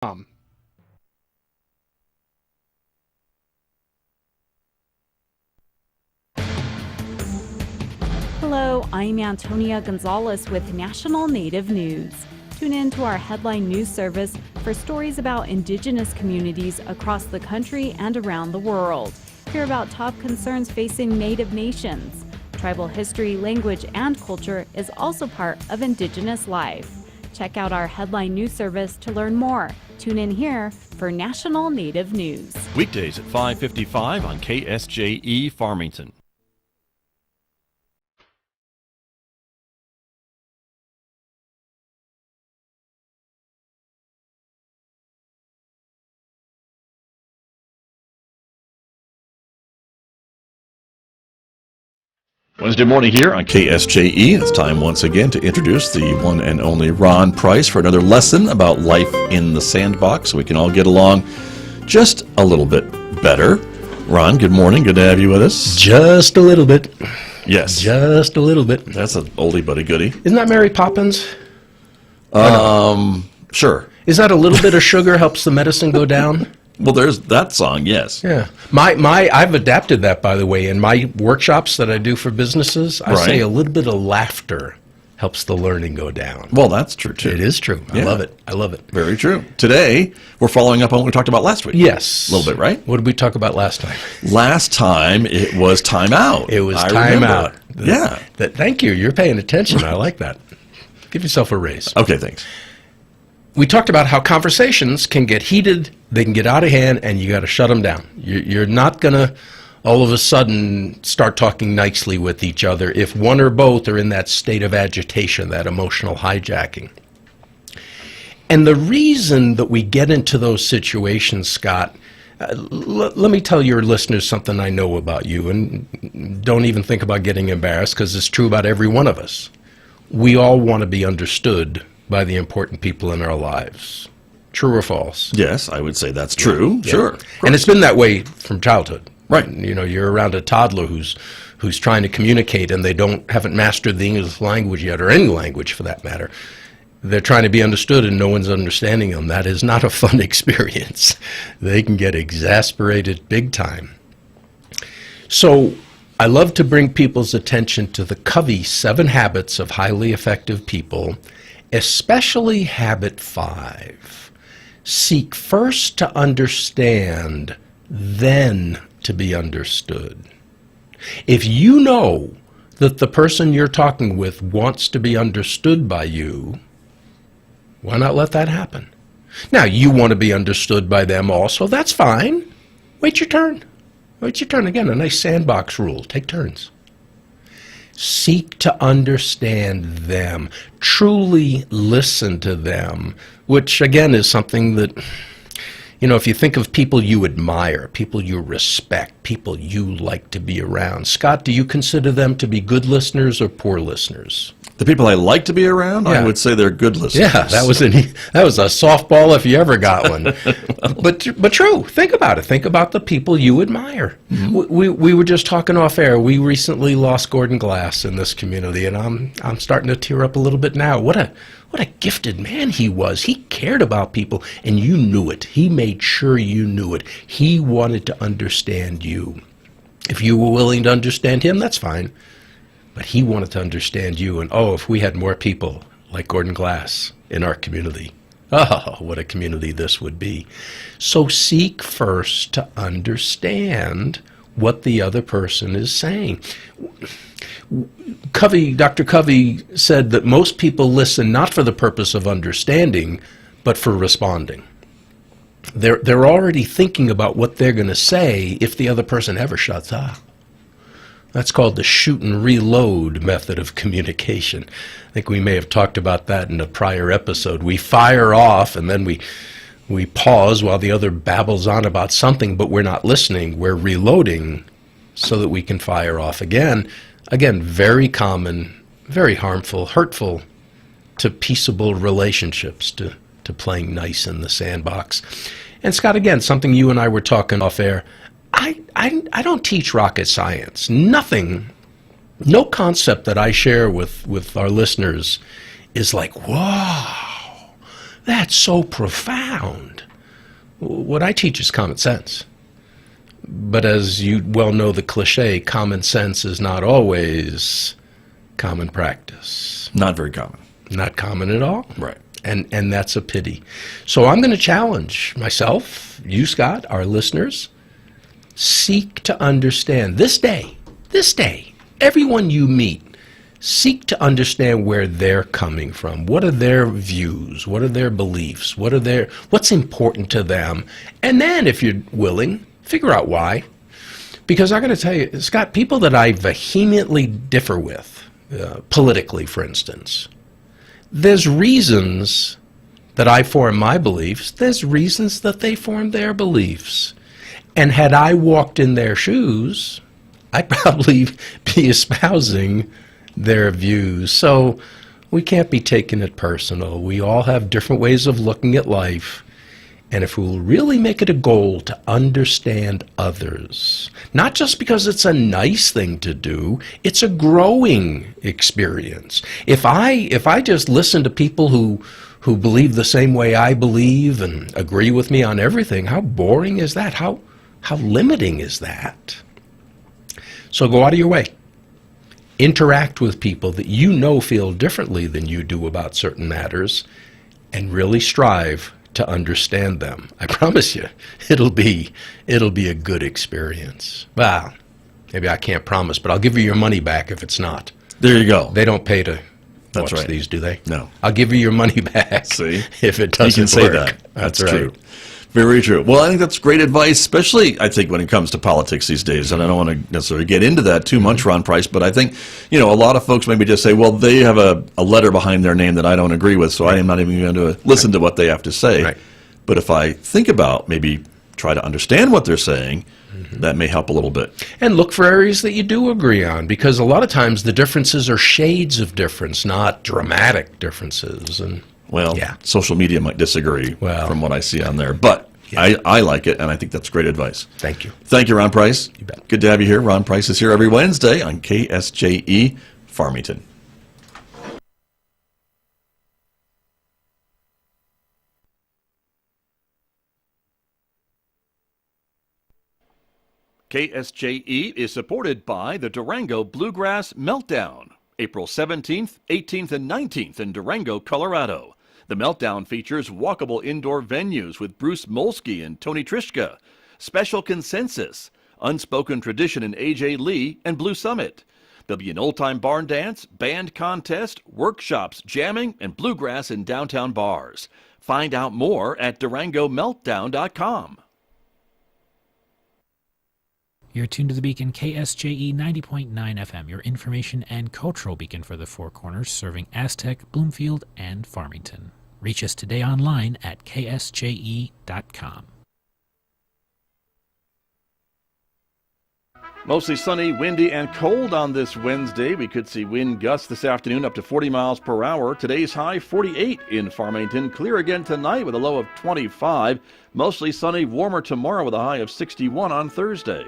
Hello, I'm Antonia Gonzalez with National Native News. Tune in to our headline news service for stories about Indigenous communities across the country and around the world. Hear about top concerns facing Native nations. Tribal history, language, and culture is also part of Indigenous life. Check out our headline news service to learn more. Tune in here for National Native News. Weekdays at 5:55 on KSJE Farmington. Wednesday morning here on KSJE. It's time once again to introduce the one and only Ron Price for another lesson about life in the Sandbox so we can all get along just a little bit better. Ron, good morning. Good to have you with us. Just a little bit. Yes. Just a little bit. That's an oldie but a goodie. Isn't that Mary Poppins? Sure. Is that a little bit of sugar helps the medicine go down? Well, there's that song, yes. Yeah. I've adapted that, by the way. In my workshops that I do for businesses, I say a little bit of laughter helps the learning go down. Well, that's true, too. It is true. I love it. I love it. Very true. Today, we're following up on what we talked about last week. Yes. A little bit, right? What did we talk about last time? Last time, it was time out. It was time out. Yeah. Thank you. You're paying attention. I like that. Give yourself a raise. Okay, thanks. We talked about how conversations can get heated, they can get out of hand, and you got to shut them down. You're not going to all of a sudden start talking nicely with each other if one or both are in that state of agitation, that emotional hijacking. And the reason that we get into those situations, Scott, let me tell your listeners something I know about you, and don't even think about getting embarrassed because it's true about every one of us. We all want to be understood by the important people in our lives. True or false? Yes, I would say that's true. Yeah. Sure. And it's been that way from childhood. Right. You know, you're around a toddler who's trying to communicate and they haven't mastered the English language yet, or any language for that matter. They're trying to be understood and no one's understanding them. That is not a fun experience. They can get exasperated big time. So I love to bring people's attention to the Covey 7 Habits of Highly Effective People, especially habit 5. Seek first to understand, then to be understood. If you know that the person you're talking with wants to be understood by you, why not let that happen? Now, you want to be understood by them also, that's fine. Wait your turn. Wait your turn. Again, a nice sandbox rule. Take turns. Seek to understand them. Truly listen to them, which again is something that, you know, if you think of people you admire, people you respect, people you like to be around, Scott, do you consider them to be good listeners or poor listeners? The people I like to be around, I would say they're good listeners. Yeah, that was a softball if you ever got one. But true. Think about it. Think about the people you admire. Mm-hmm. We were just talking off air. We recently lost Gordon Glass in this community, and I'm starting to tear up a little bit now. What a gifted man he was. He cared about people, and you knew it. He made sure you knew it. He wanted to understand you. If you were willing to understand him, that's fine. But he wanted to understand you, and if we had more people like Gordon Glass in our community, what a community this would be. So seek first to understand what the other person is saying. Dr. Covey said that most people listen not for the purpose of understanding, but for responding. They're already thinking about what they're going to say if the other person ever shuts up. That's called the shoot and reload method of communication. I think we may have talked about that in a prior episode. We fire off and then we pause while the other babbles on about something, but we're not listening. We're reloading so that we can fire off again. Again, very common, very harmful, hurtful to peaceable relationships, to playing nice in the sandbox. And Scott, again, something you and I were talking off air, I don't teach rocket science. Nothing, no concept that I share with our listeners is like, wow, That's so profound. What I teach is common sense. But as you well know, the cliche, common sense is not always common practice. Not very common. Not common at all. Right. And that's a pity. So I'm going to challenge myself, you, Scott, our listeners, seek to understand this day, everyone you meet, seek to understand where they're coming from. What are their views? What are their beliefs? What's important to them? And then, if you're willing, figure out why. Because I'm going to tell you, Scott, people that I vehemently differ with, politically, for instance, there's reasons that I form my beliefs. There's reasons that they form their beliefs. And had I walked in their shoes, I'd probably be espousing their views. So we can't be taking it personal. We all have different ways of looking at life. And if we'll really make it a goal to understand others, not just because it's a nice thing to do, it's a growing experience. If I just listen to people who believe the same way I believe and agree with me on everything, how boring is that? How limiting is that? So go out of your way. Interact with people that you know feel differently than you do about certain matters, and really strive to understand them. I promise you, it'll be a good experience. Well, maybe I can't promise, but I'll give you your money back if it's not. There you go. They don't pay to That's watch right. these, do they? No. I'll give you your money back. See? If it doesn't You can say work. that. That's That's right. true. Very true. Well, I think that's great advice, especially, I think, when it comes to politics these days. And I don't want to necessarily get into that too much, Ron Price, but I think, a lot of folks maybe just say, well, they have a letter behind their name that I don't agree with, so I am not even going to listen to what they have to say. Right. But if I think about, maybe try to understand what they're saying, that may help a little bit. And look for areas that you do agree on, because a lot of times the differences are shades of difference, not dramatic differences. And Well, yeah. social media might disagree from what I see on there, but I like it, and I think that's great advice. Thank you. Thank you, Ron Price. You bet. Good to have you here. Ron Price is here every Wednesday on KSJE Farmington. KSJE is supported by the Durango Bluegrass Meltdown, April 17th, 18th, and 19th in Durango, Colorado. The Meltdown features walkable indoor venues with Bruce Molsky and Tony Trischka, Special Consensus, Unspoken Tradition in A.J. Lee, and Blue Summit. There'll be an old-time barn dance, band contest, workshops, jamming, and bluegrass in downtown bars. Find out more at DurangoMeltdown.com. You're tuned to the Beacon, KSJE 90.9 FM, your information and cultural beacon for the Four Corners, serving Aztec, Bloomfield, and Farmington. Reach us today online at ksje.com. Mostly sunny, windy, and cold on this Wednesday. We could see wind gusts this afternoon up to 40 miles per hour. Today's high 48 in Farmington. Clear again tonight with a low of 25. Mostly sunny, warmer tomorrow with a high of 61 on Thursday.